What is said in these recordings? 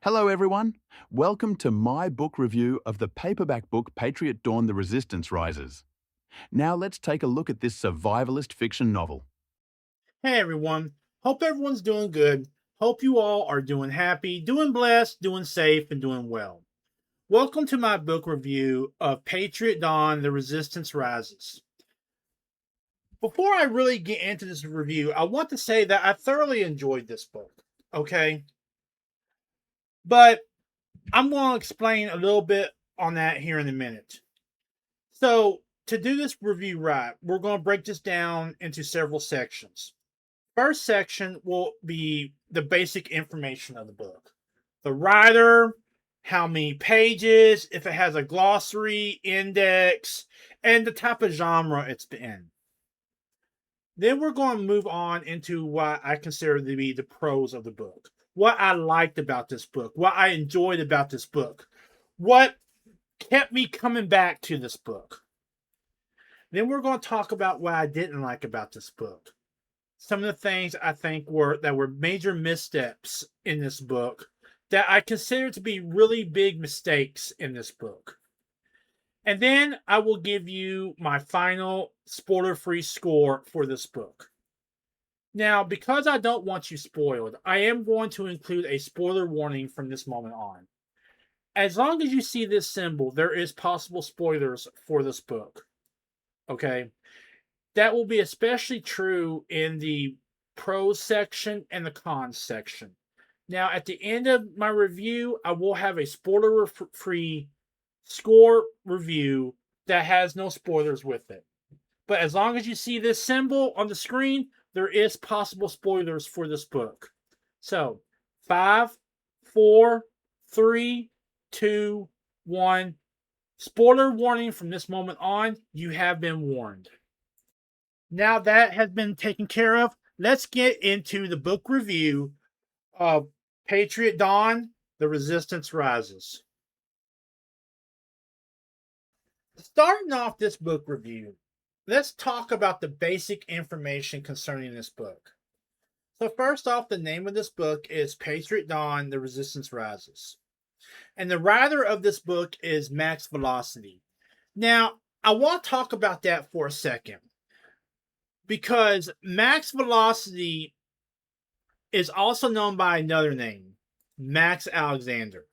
Hello, everyone. Welcome to my book review of the paperback book Patriot Dawn, The Resistance Rises. Now let's take a look at this survivalist fiction novel. Hey everyone. Hope everyone's doing good. Hope you all are doing happy, doing blessed, doing safe, and doing well. Welcome to my book review of Patriot Dawn, The Resistance Rises. Before I really get into this review, I want to say that I thoroughly enjoyed this book. Okay. But I'm going to explain a little bit on that here in a minute. So, to do this review right, we're going to break this down into several sections. First section will be the basic information of the book. The writer, how many pages, if it has a glossary, index, and the type of genre it's in. Then we're going to move on into what I consider to be the prose of the book. What I liked about this book, what I enjoyed about this book, what kept me coming back to this book. Then we're going to talk about what I didn't like about this book. Some of the things I think were major missteps in this book that I consider to be really big mistakes in this book. And then I will give you my final spoiler-free score for this book. Now, because I don't want you spoiled, I am going to include a spoiler warning from this moment on. As long as you see this symbol, there is possible spoilers for this book. Okay? That will be especially true in the pros section and the cons section. Now, at the end of my review, I will have a spoiler-free score review that has no spoilers with it. But as long as you see this symbol on the screen, there is possible spoilers for this book. So, 5, 4, 3, 2, 1. Spoiler warning from this moment on. You have been warned. Now that has been taken care of, let's get into the book review of Patriot Dawn, The Resistance Rises. Starting off this book review, let's talk about the basic information concerning this book. So first off, the name of this book is Patriot Dawn, The Resistance Rises. And the writer of this book is Max Velocity. Now, I want to talk about that for a second, because Max Velocity is also known by another name, Max Alexander.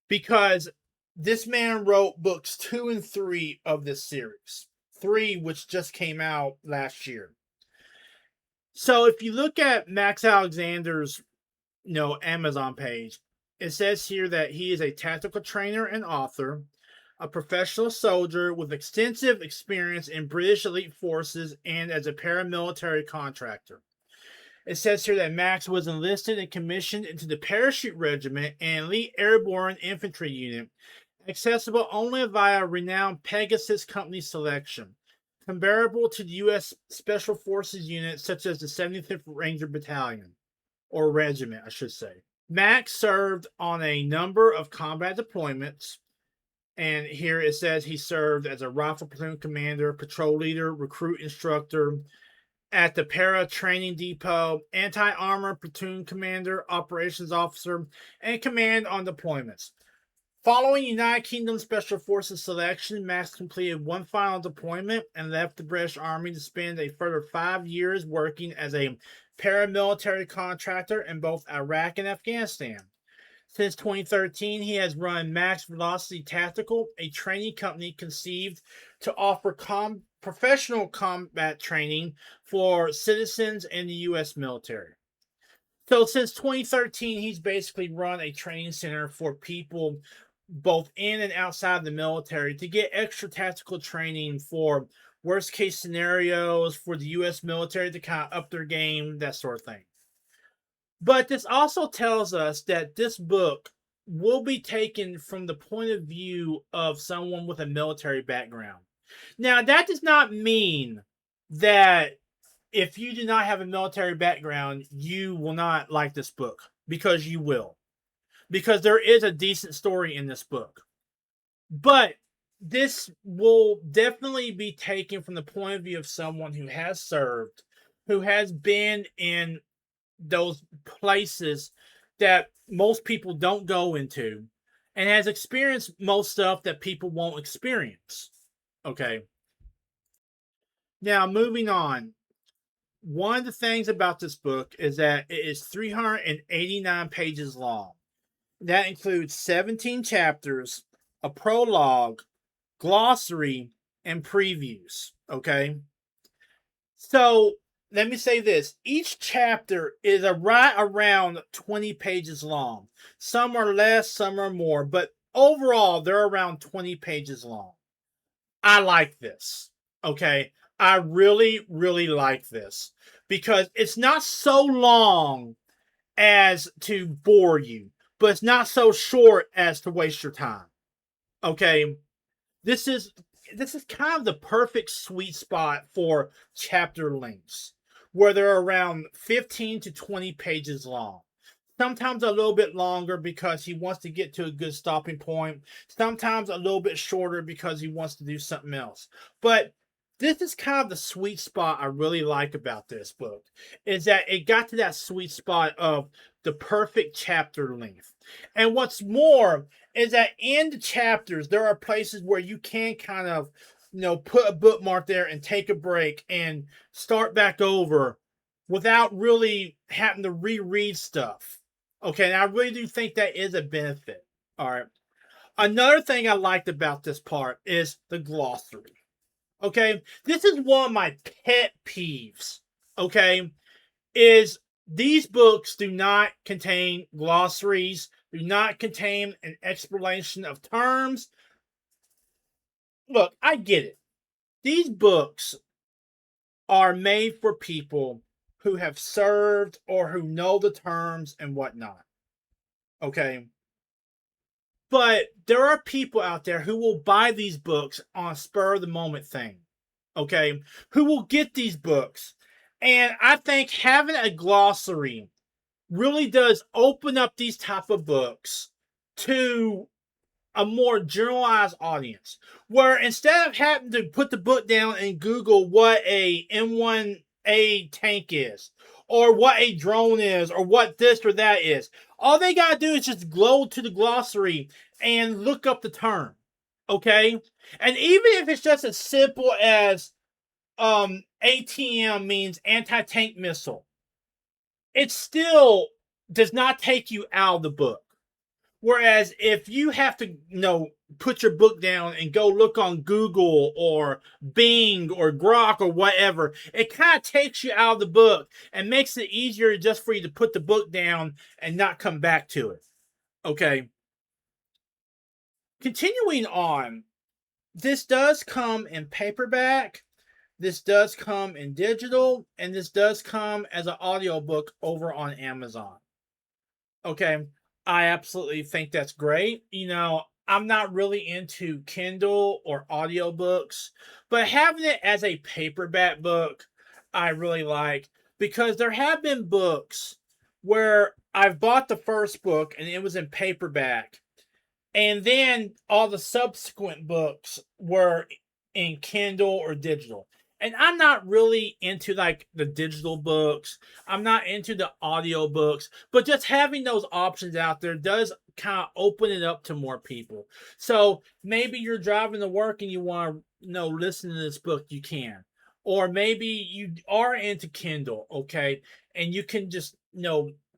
Because this man wrote books 2 and 3 of this series. 3 which just came out last year. So if you look at Max Alexander's Amazon page, it says here that he is a tactical trainer and author, a professional soldier with extensive experience in British elite forces and as a paramilitary contractor. It says here that Max was enlisted and commissioned into the Parachute Regiment and Elite Airborne Infantry Unit, accessible only via renowned Pegasus Company selection, comparable to the U.S. Special Forces units such as the 75th Ranger Battalion, or Regiment, I should say. Max served on a number of combat deployments, and here it says he served as a rifle platoon commander, patrol leader, recruit instructor at the Para Training Depot, anti-armor platoon commander, operations officer, and command on deployments. Following United Kingdom Special Forces selection, Max completed one final deployment and left the British Army to spend a further 5 years working as a paramilitary contractor in both Iraq and Afghanistan. Since 2013, he has run Max Velocity Tactical, a training company conceived to offer professional combat training for citizens in the U.S. military. So since 2013, he's basically run a training center for people both in and outside the military to get extra tactical training for worst case scenarios for the U.S. military to kind of up their game, that sort of thing. But this also tells us that this book will be taken from the point of view of someone with a military background. Now, that does not mean that if you do not have a military background, you will not like this book, because you will. Because there is a decent story in this book. But this will definitely be taken from the point of view of someone who has served, who has been in those places that most people don't go into and has experienced most stuff that people won't experience. Okay. Now, moving on. One of the things about this book is that it is 389 pages long. That includes 17 chapters, a prologue, glossary, and previews. Okay. So let me say this. Each chapter is right around 20 pages long. Some are less, some are more, but overall, they're around 20 pages long. I like this. Okay. I really, really like this because it's not so long as to bore you, but it's not so short as to waste your time. Okay. This is kind of the perfect sweet spot for chapter lengths, where they're around 15 to 20 pages long. Sometimes a little bit longer because he wants to get to a good stopping point. Sometimes a little bit shorter because he wants to do something else. But this is kind of the sweet spot I really like about this book, is that it got to that sweet spot of the perfect chapter length. And what's more is that in the chapters, there are places where you can kind of, put a bookmark there and take a break and start back over without really having to reread stuff. Okay, and I really do think that is a benefit. All right. Another thing I liked about this part is the glossary. Okay, this is one of my pet peeves. Okay, is these books do not contain glossaries, do not contain an explanation of terms. Look, I get it. These books are made for people who have served or who know the terms and whatnot. Okay. But there are people out there who will buy these books on a spur of the moment thing. Okay. Who will get these books. And I think having a glossary really does open up these type of books to a more generalized audience, where instead of having to put the book down and Google what a M1A tank is, or what a drone is, or what this or that is, all they gotta do is just go to the glossary and look up the term. Okay? And even if it's just as simple as ATM means anti-tank missile, it still does not take you out of the book. Whereas if you have to, put your book down and go look on Google or Bing or Grok or whatever, it kind of takes you out of the book and makes it easier just for you to put the book down and not come back to it. Okay. Continuing on, this does come in paperback, this does come in digital, and this does come as an audiobook over on Amazon. Okay. I absolutely think that's great. I'm not really into Kindle or audiobooks, but having it as a paperback book, I really like, because there have been books where I've bought the first book and it was in paperback, and then all the subsequent books were in Kindle or digital. And I'm not really into like the digital books. I'm not into the audio books, but just having those options out there does kind of open it up to more people. So maybe you're driving to work and you want to, listen to this book, you can. Or maybe you are into Kindle, okay, and you can just,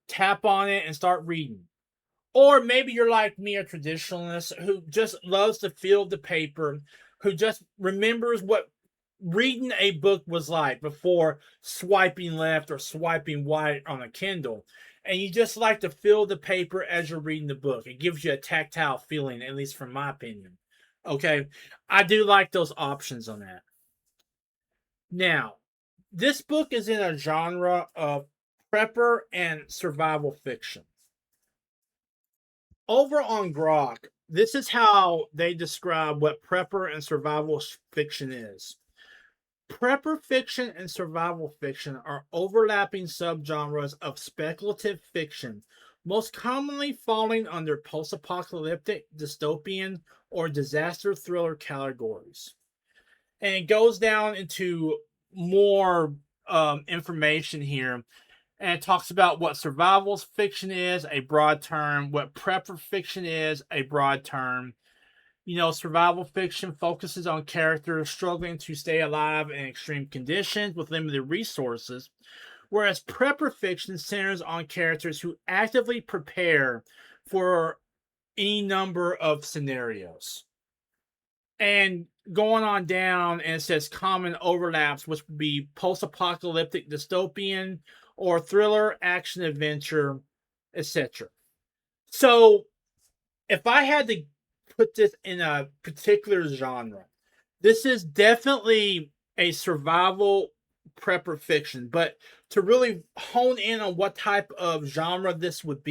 tap on it and start reading. Or maybe you're like me, a traditionalist who just loves to feel the paper, who just remembers what reading a book was like before swiping left or swiping right on a Kindle. And you just like to feel the paper as you're reading the book. It gives you a tactile feeling, at least from my opinion. Okay. I do like those options on that. Now, this book is in a genre of prepper and survival fiction. Over on Grok, this is how they describe what prepper and survival fiction is. Prepper fiction and survival fiction are overlapping subgenres of speculative fiction, most commonly falling under post-apocalyptic, dystopian, or disaster thriller categories. And it goes down into more information here. And it talks about what survival fiction is, a broad term, what prepper fiction is, a broad term. Survival fiction focuses on characters struggling to stay alive in extreme conditions with limited resources, whereas prepper fiction centers on characters who actively prepare for any number of scenarios. And going on down, and it says common overlaps, which would be post-apocalyptic dystopian or thriller, action adventure, etc. So if I had to put this in a particular genre, this is definitely a survival prepper fiction. But to really hone in on what type of genre this would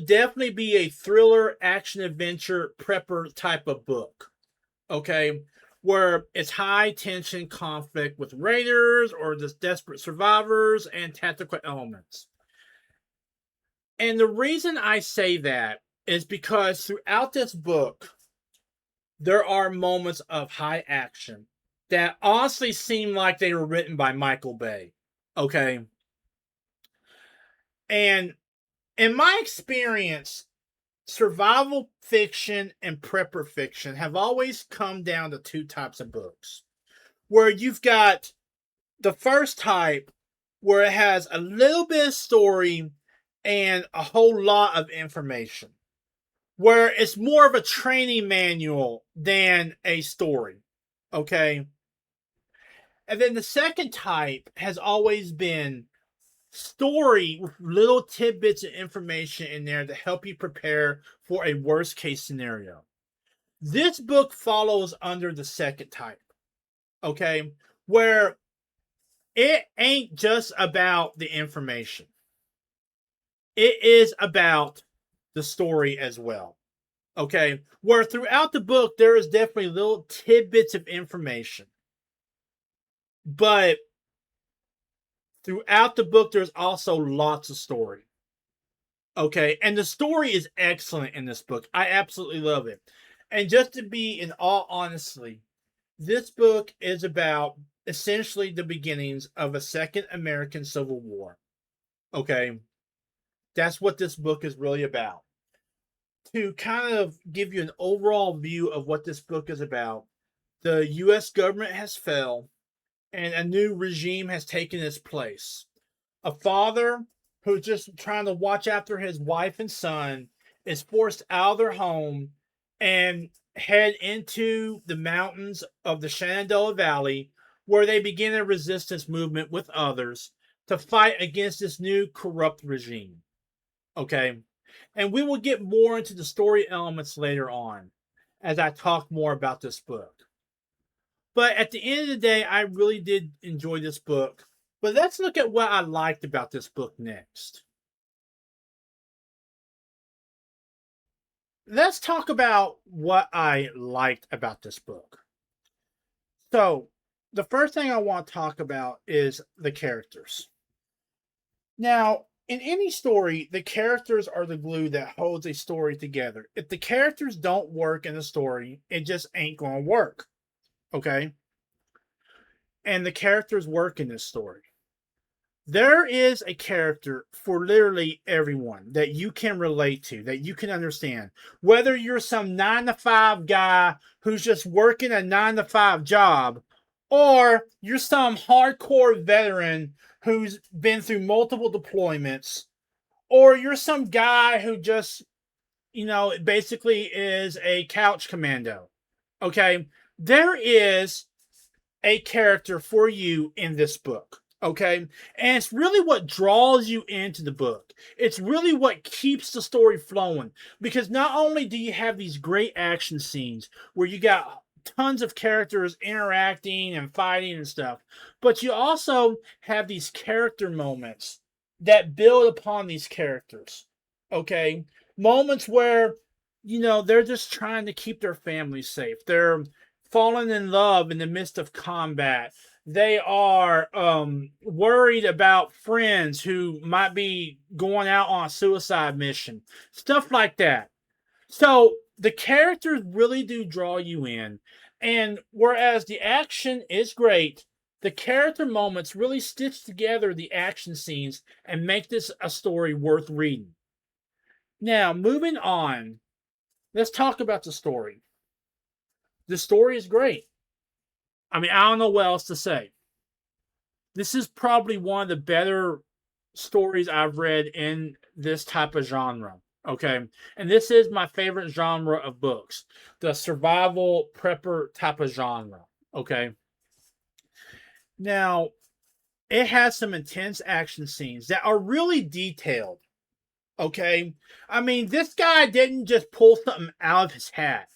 definitely be a thriller, action adventure prepper type of book. Okay, where it's high tension conflict with raiders or just desperate survivors and tactical elements. And the reason I say that is because throughout this book, there are moments of high action that honestly seem like they were written by Michael Bay. Okay. And in my experience, survival fiction and prepper fiction have always come down to two types of books. Where you've got the first type, where it has a little bit of story and a whole lot of information, where it's more of a training manual than a story. Okay. And then the second type has always been story with little tidbits of information in there to help you prepare for a worst case scenario. This book follows under the second type. Okay. Where it ain't just about the information, it is about the story as well. Okay. Where throughout the book, there is definitely little tidbits of information. But throughout the book, there's also lots of story. Okay. And the story is excellent in this book. I absolutely love it. And just to be in all honesty, this book is about essentially the beginnings of a second American Civil War. Okay. That's what this book is really about. To kind of give you an overall view of what this book is about, the U.S. government has fell and a new regime has taken its place. A father who's just trying to watch after his wife and son is forced out of their home and head into the mountains of the Shenandoah Valley, where they begin a resistance movement with others to fight against this new corrupt regime. Okay. And we will get more into the story elements later on as I talk more about this book. But at the end of the day, I really did enjoy this book. But let's look at what I liked about this book next. Let's talk about what I liked about this book. So, the first thing I want to talk about is the characters. Now, in any story, the characters are the glue that holds a story together. If the characters don't work in the story, it just ain't going to work. Okay? And the characters work in this story. There is a character for literally everyone that you can relate to, that you can understand. Whether you're some 9-to-5 guy who's just working a 9-to-5 job, or you're some hardcore veteran who's been through multiple deployments, or you're some guy who just, basically is a couch commando. Okay? There is a character for you in this book. Okay. And it's really what draws you into the book. It's really what keeps the story flowing. Because not only do you have these great action scenes where you got tons of characters interacting and fighting and stuff, but you also have these character moments that build upon these characters. Okay. Moments where, they're just trying to keep their family safe. They're falling in love in the midst of combat. They are worried about friends who might be going out on a suicide mission. Stuff like that. So the characters really do draw you in. And whereas the action is great, The character moments really stitch together the action scenes and make this a story worth reading. Now, moving on, let's talk about the story. The story is great. I mean, I don't know what else to say. This is probably one of the better stories I've read in this type of genre. Okay. And this is my favorite genre of books, the survival prepper type of genre. Okay. Now, it has some intense action scenes that are really detailed. Okay. I mean, this guy didn't just pull something out of his hat.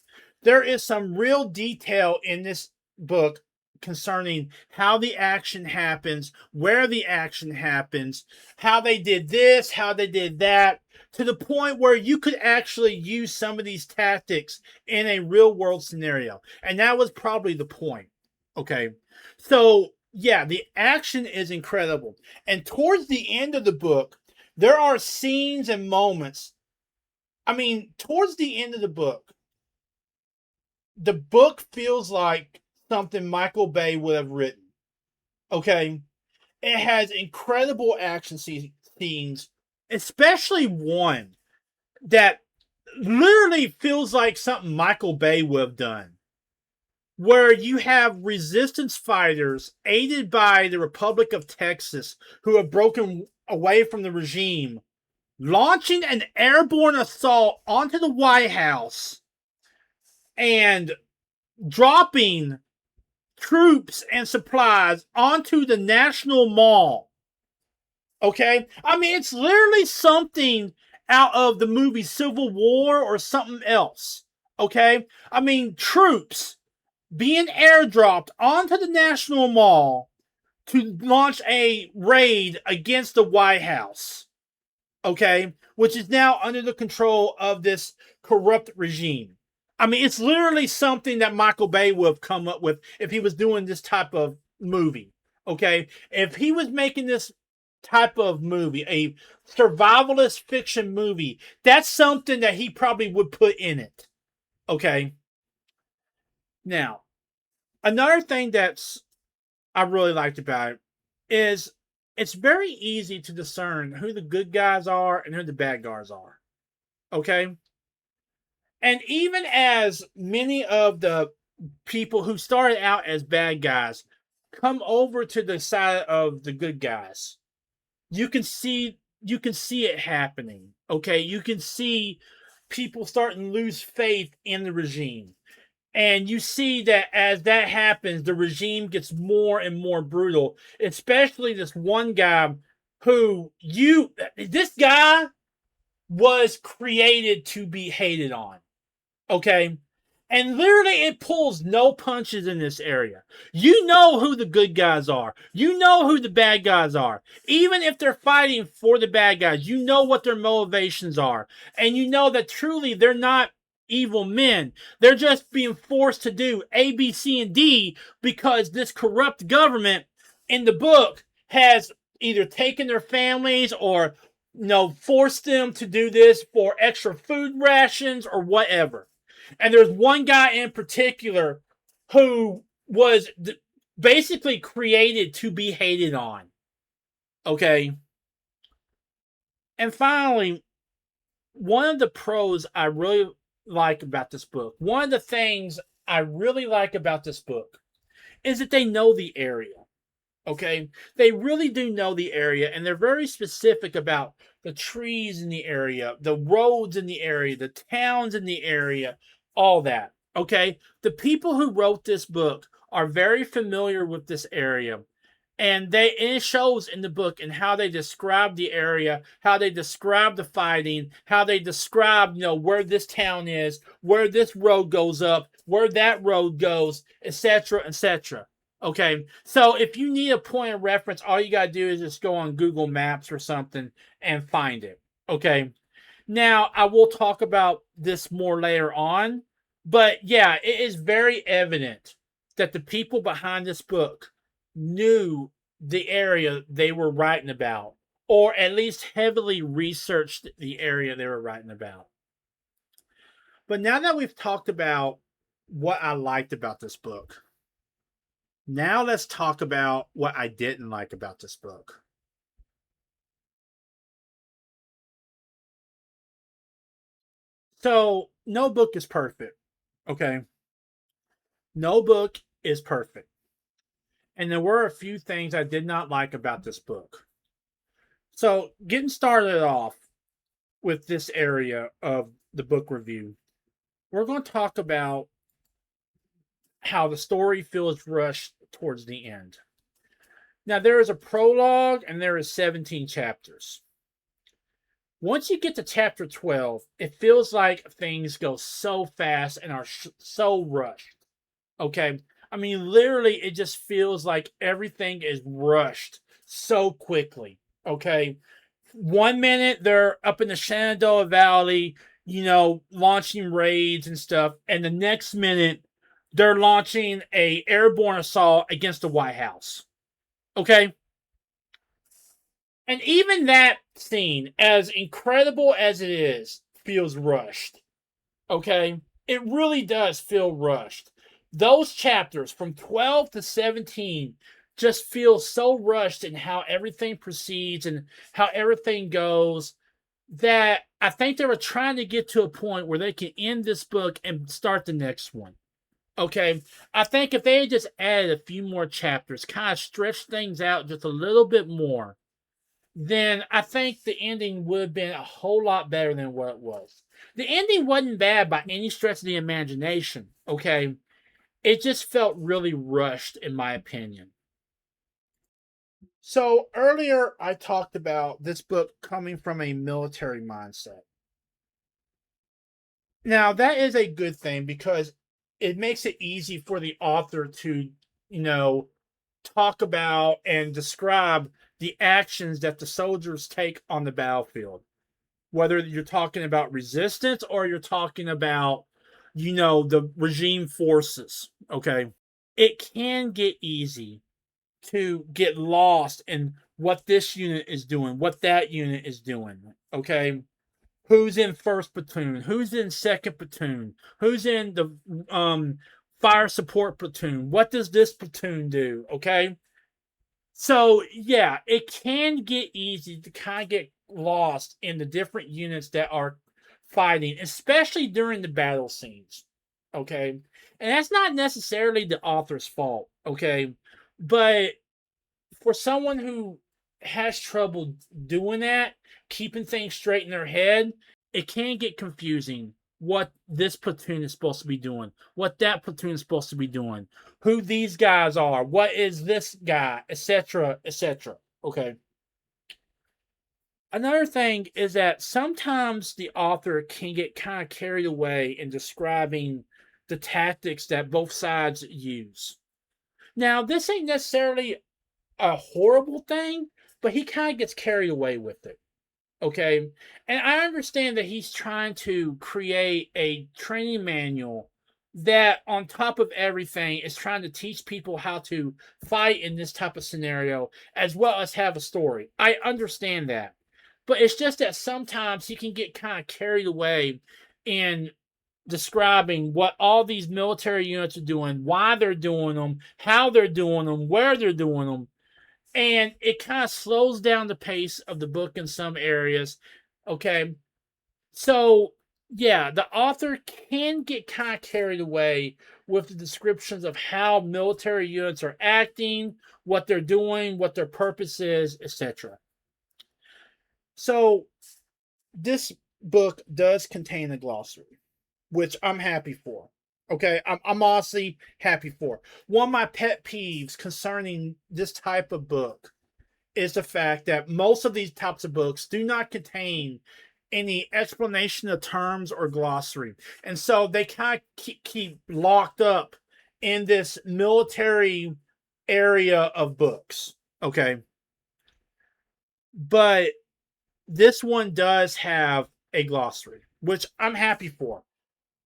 There is some real detail in this book concerning how the action happens, where the action happens, how they did this, how they did that, to the point where you could actually use some of these tactics in a real world scenario. And that was probably the point. Okay. So, yeah, the action is incredible. And towards the end of the book, there are scenes and moments. I mean, towards the end of the book feels like something Michael Bay would have written. Okay? It has incredible action scenes, especially one that literally feels like something Michael Bay would have done. Where you have resistance fighters aided by the Republic of Texas who have broken away from the regime launching an airborne assault onto the White House and dropping troops and supplies onto the National Mall. Okay? I mean, it's literally something out of the movie Civil War or something else. Okay? I mean, troops being airdropped onto the National Mall to launch a raid against the White House. Okay, which is now under the control of this corrupt regime. I mean, it's literally something that Michael Bay would have come up with if he was doing this type of movie. Okay, if he was making this type of movie, a survivalist fiction movie, that's something that he probably would put in it. Okay, now another thing that's I really liked about it is it's very easy to discern who the good guys are and who the bad guys are. Okay? And even as many of the people who started out as bad guys come over to the side of the good guys, you can see it happening. Okay? You can see people starting to lose faith in the regime. And you see that as that happens, the regime gets more and more brutal, especially this one guy this guy was created to be hated on. Okay? And literally, it pulls no punches in this area. You know who the good guys are. You know who the bad guys are. Even if they're fighting for the bad guys, you know what their motivations are. And you know that truly they're not evil men. They're just being forced to do A, B, C, and D because this corrupt government in the book has either taken their families or forced them to do this for extra food rations or whatever. And there's one guy in particular who was basically created to be hated on. Okay. And finally, one of the pros I really like about this book, one of the things I really like about this book is that they know the area. Okay. They really do know the area and they're very specific about the trees in the area, the roads in the area, the towns in the area, all that. Okay. The people who wrote this book are very familiar with this area. And it shows in the book and how they describe the area, how they describe the fighting, how they describe, where this town is, where this road goes up, where that road goes, etc., etc. Okay, so if you need a point of reference, all you got to do is just go on Google Maps or something and find it. Okay, now I will talk about this more later on, but yeah, it is very evident that the people behind this book knew the area they were writing about, or at least heavily researched the area they were writing about. But now that we've talked about what I liked about this book, Now let's talk about what I didn't like about this book. So, no book is perfect. Okay. No book is perfect. And there were a few things I did not like about this book. So, getting started off with this area of the book review, we're going to talk about how the story feels rushed towards the end. Now, there is a prologue and there is 17 chapters. Once you get to chapter 12, it feels like things go so fast and are so rushed. Okay. I mean, literally, it just feels like everything is rushed so quickly. Okay. 1 minute they're up in the Shenandoah Valley, launching raids and stuff, and the next minute they're launching a airborne assault against the White House. Okay. And even that scene, as incredible as it is, feels rushed. Okay? It really does feel rushed. Those chapters from 12 to 17 just feel so rushed in how everything proceeds and how everything goes that I think they were trying to get to a point where they can end this book and start the next one. Okay? I think if they had just added a few more chapters, kind of stretched things out just a little bit more, then I think the ending would have been a whole lot better than what it was. The ending wasn't bad by any stretch of the imagination, okay? It just felt really rushed, in my opinion. So earlier, I talked about this book coming from a military mindset. Now, that is a good thing because it makes it easy for the author to, you know, talk about and describe the actions that the soldiers take on the battlefield. Whether you're talking about resistance or you're talking about, the regime forces, okay? It can get easy to get lost in what this unit is doing, what that unit is doing, okay? Who's in first platoon? Who's in second platoon? Who's in the fire support platoon? What does this platoon do? Okay. So, yeah, it can get easy to kind of get lost in the different units that are fighting, especially during the battle scenes. Okay. And that's not necessarily the author's fault. Okay. But for someone who has trouble doing that, keeping things straight in their head, it can get confusing what this platoon is supposed to be doing, what that platoon is supposed to be doing, who these guys are, what is this guy, etc., etc. Okay. Another thing is that sometimes the author can get kind of carried away in describing the tactics that both sides use. Now, this ain't necessarily a horrible thing, but he kind of gets carried away with it. Okay. And I understand that he's trying to create a training manual that, on top of everything, is trying to teach people how to fight in this type of scenario as well as have a story. I understand that. But it's just that sometimes he can get kind of carried away in describing what all these military units are doing, why they're doing them, how they're doing them, where they're doing them, and it kind of slows down the pace of the book in some areas. Okay. So, yeah, the author can get kind of carried away with the descriptions of how military units are acting, what they're doing, what their purpose is, etc. So, this book does contain a glossary, which I'm happy for. Okay, I'm honestly happy for. One of my pet peeves concerning this type of book is the fact that most of these types of books do not contain any explanation of terms or glossary. And so they kind of keep locked up in this military area of books. Okay. But this one does have a glossary, which I'm happy for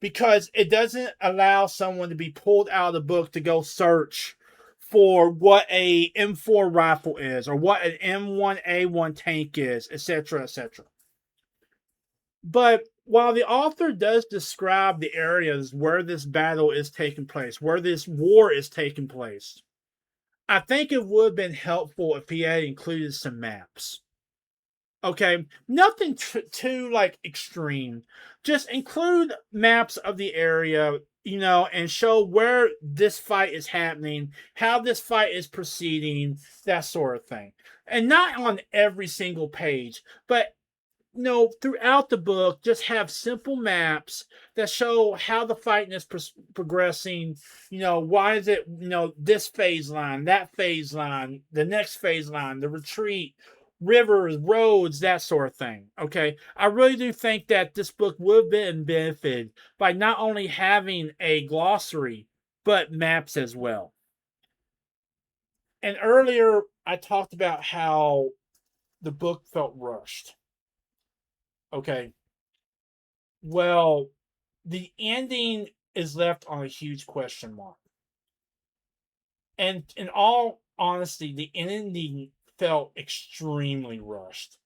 because it doesn't allow someone to be pulled out of the book to go search for what a M4 rifle is or what an M1A1 tank is, etc., etc. But while the author does describe the areas where this battle is taking place, where this war is taking place, I think it would have been helpful if he had included some maps. Okay, nothing too like extreme. Just include maps of the area, and show where this fight is happening, how this fight is proceeding, that sort of thing. And not on every single page, but throughout the book, just have simple maps that show how the fighting is progressing. Why is it, this phase line, that phase line, the next phase line, the retreat, rivers, roads, that sort of thing. Okay. I really do think that this book would have been benefited by not only having a glossary, but maps as well. And earlier, I talked about how the book felt rushed. Okay. Well, the ending is left on a huge question mark. And in all honesty, the ending felt extremely rushed.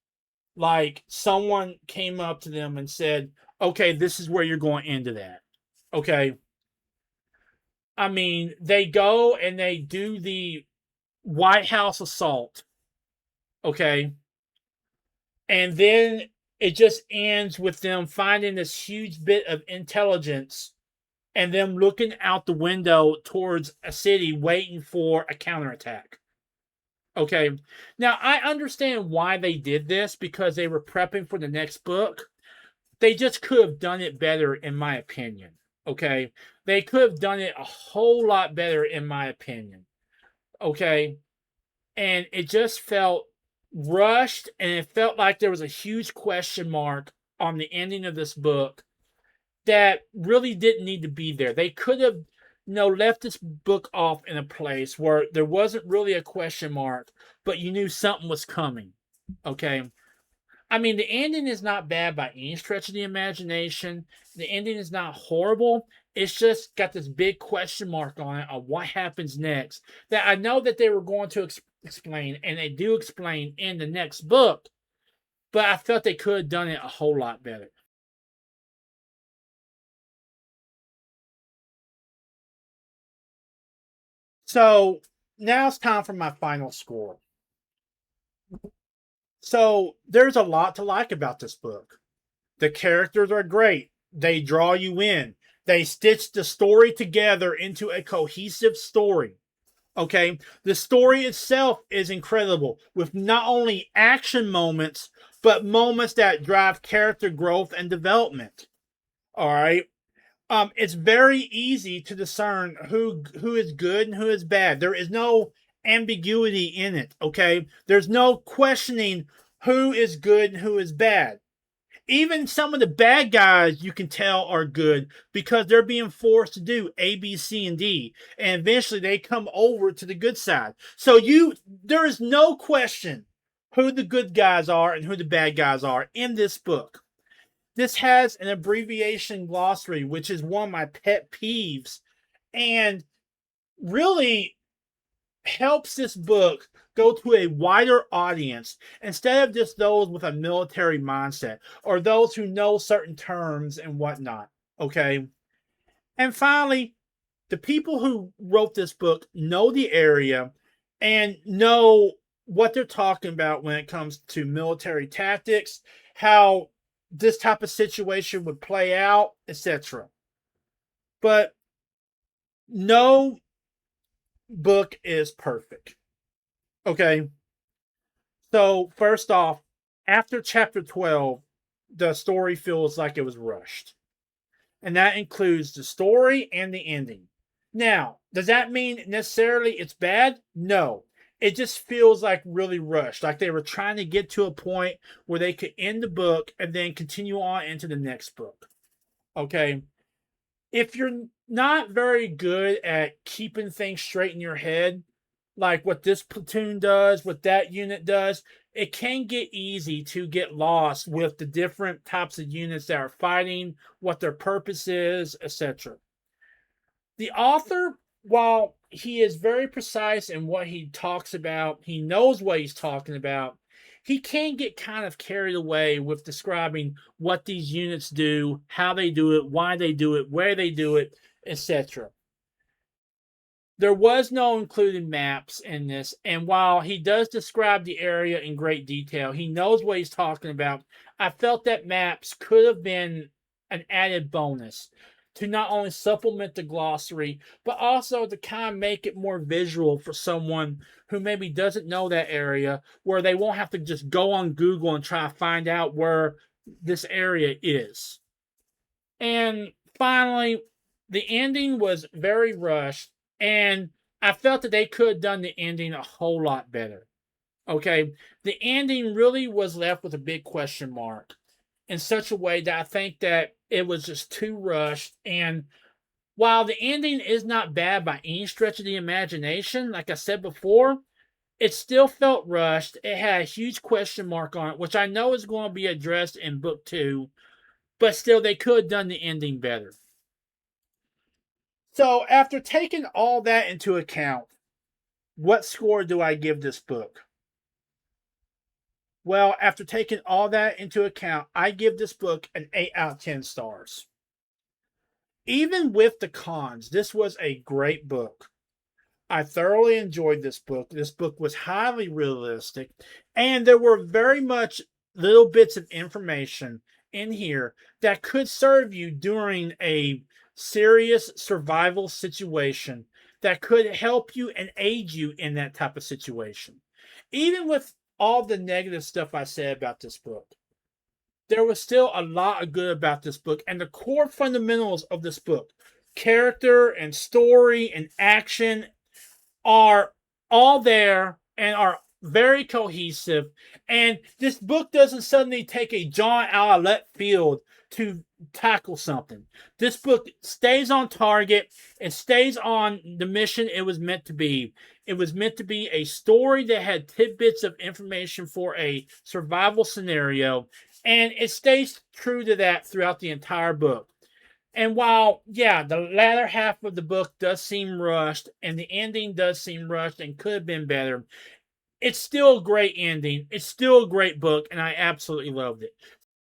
Like someone came up to them and said, okay, this is where you're going into that. Okay. I mean, they go and they do the White House assault. Okay. And then it just ends with them finding this huge bit of intelligence and them looking out the window towards a city waiting for a counterattack. Okay. Now, I understand why they did this because they were prepping for the next book. They just could have done it better, in my opinion. Okay. They could have done it a whole lot better, in my opinion. Okay. And it just felt rushed, and it felt like there was a huge question mark on the ending of this book that really didn't need to be there. They could have, left this book off in a place where there wasn't really a question mark, but you knew something was coming. Okay. I mean, the ending is not bad by any stretch of the imagination. The ending is not horrible. It's just got this big question mark on it of what happens next that I know that they were going to explain, and they do explain in the next book, but I felt they could have done it a whole lot better. So now it's time for my final score. So there's a lot to like about this book. The characters are great. They draw you in. They stitch the story together into a cohesive story. Okay. The story itself is incredible with not only action moments, but moments that drive character growth and development. All right. It's very easy to discern who is good and who is bad. There is no ambiguity in it. Okay. There's no questioning who is good and who is bad. Even some of the bad guys you can tell are good because they're being forced to do A, B, C, and D. And eventually they come over to the good side. So there is no question who the good guys are and who the bad guys are in this book. This has an abbreviation glossary, which is one of my pet peeves, and really helps this book go to a wider audience instead of just those with a military mindset or those who know certain terms and whatnot. Okay. And finally, the people who wrote this book know the area and know what they're talking about when it comes to military tactics, how this type of situation would play out, etc. But no book is perfect. Okay. So, first off, after chapter 12, the story feels like it was rushed. And that includes the story and the ending. Now, does that mean necessarily it's bad? No. It just feels like really rushed, like they were trying to get to a point where they could end the book and then continue on into the next book. Okay. If you're not very good at keeping things straight in your head, like what this platoon does, what that unit does, it can get easy to get lost with the different types of units that are fighting, what their purpose is, etc. The author, while he is very precise in what he talks about, he knows what he's talking about, he can get kind of carried away with describing what these units do, how they do it, why they do it, where they do it, etc. There was no included maps in this, and while he does describe the area in great detail, he knows what he's talking about. I felt that maps could have been an added bonus to not only supplement the glossary, but also to kind of make it more visual for someone who maybe doesn't know that area, where they won't have to just go on Google and try to find out where this area is. And finally, the ending was very rushed, and I felt that they could have done the ending a whole lot better. Okay, the ending really was left with a big question mark in such a way that I think that it was just too rushed. And while the ending is not bad by any stretch of the imagination, like I said before, it still felt rushed. It had a huge question mark on it, which I know is going to be addressed in book 2, but still, they could have done the ending better. So, after taking all that into account, what score do I give this book? Well, after taking all that into account, I give this book an 8 out of 10 stars. Even with the cons, this was a great book. I thoroughly enjoyed this book. This book was highly realistic, and there were very much little bits of information in here that could serve you during a serious survival situation, that could help you and aid you in that type of situation. Even with all the negative stuff I said about this book, there was still a lot of good about this book, and the core fundamentals of this book, character and story and action, are all there and are very cohesive. And this book doesn't suddenly take a John out of left field to tackle something. This book stays on target. It stays on the mission it was meant to be. It was meant to be a story that had tidbits of information for a survival scenario, and it stays true to that throughout the entire book. And while, yeah, the latter half of the book does seem rushed, and the ending does seem rushed and could have been better, it's still a great ending. It's still a great book, and I absolutely loved it.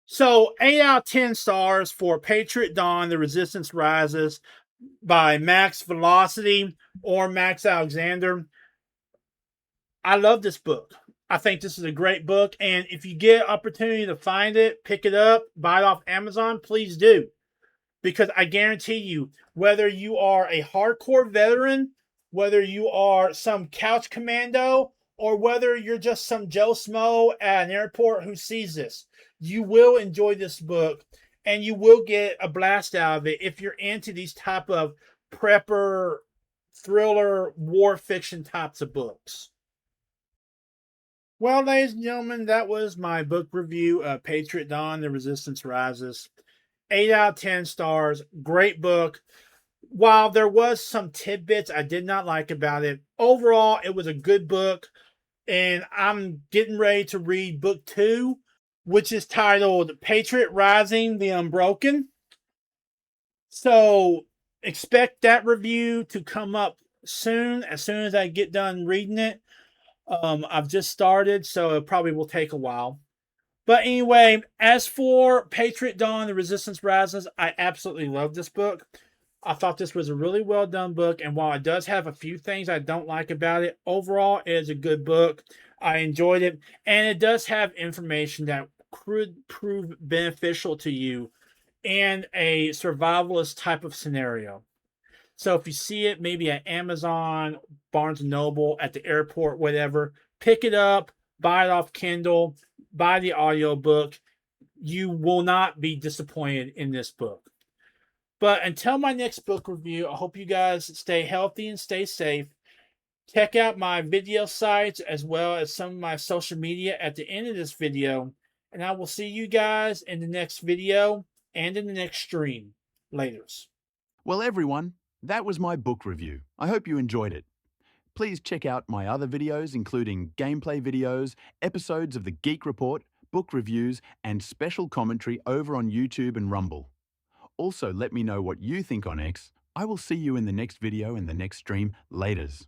So, 8 out of 10 stars for Patriot Dawn, The Resistance Rises by Max Velocity or Max Alexander. I love this book. I think this is a great book, and if you get an opportunity to find it, pick it up, buy it off Amazon, please do. Because I guarantee you, whether you are a hardcore veteran, whether you are some couch commando, or whether you're just some Joe Smo at an airport who sees this, you will enjoy this book, and you will get a blast out of it if you're into these type of prepper, thriller, war fiction types of books. Well, ladies and gentlemen, that was my book review of Patriot Dawn, The Resistance Rises. 8 out of 10 stars. Great book. While there was some tidbits I did not like about it, overall, it was a good book. And I'm getting ready to read book 2, which is titled Patriot Rising, The Unbroken. So expect that review to come up soon, as I get done reading it. I've just started, so it probably will take a while. But anyway, as for Patriot Dawn, The Resistance Rises, I absolutely love this book. I thought this was a really well done book, and while it does have a few things I don't like about it, overall it is a good book. I enjoyed it, and it does have information that could prove beneficial to you in a survivalist type of scenario. So if you see it maybe at Amazon, Barnes & Noble, at the airport, whatever, pick it up, buy it off Kindle, buy the audiobook. You will not be disappointed in this book. But until my next book review, I hope you guys stay healthy and stay safe. Check out my video sites as well as some of my social media at the end of this video. And I will see you guys in the next video and in the next stream. Laters. Well, everyone, that was my book review. I hope you enjoyed it. Please check out my other videos, including gameplay videos, episodes of the Geek Report, book reviews, and special commentary over on YouTube and Rumble. Also, let me know what you think on X. I will see you in the next video in the next stream. Laters.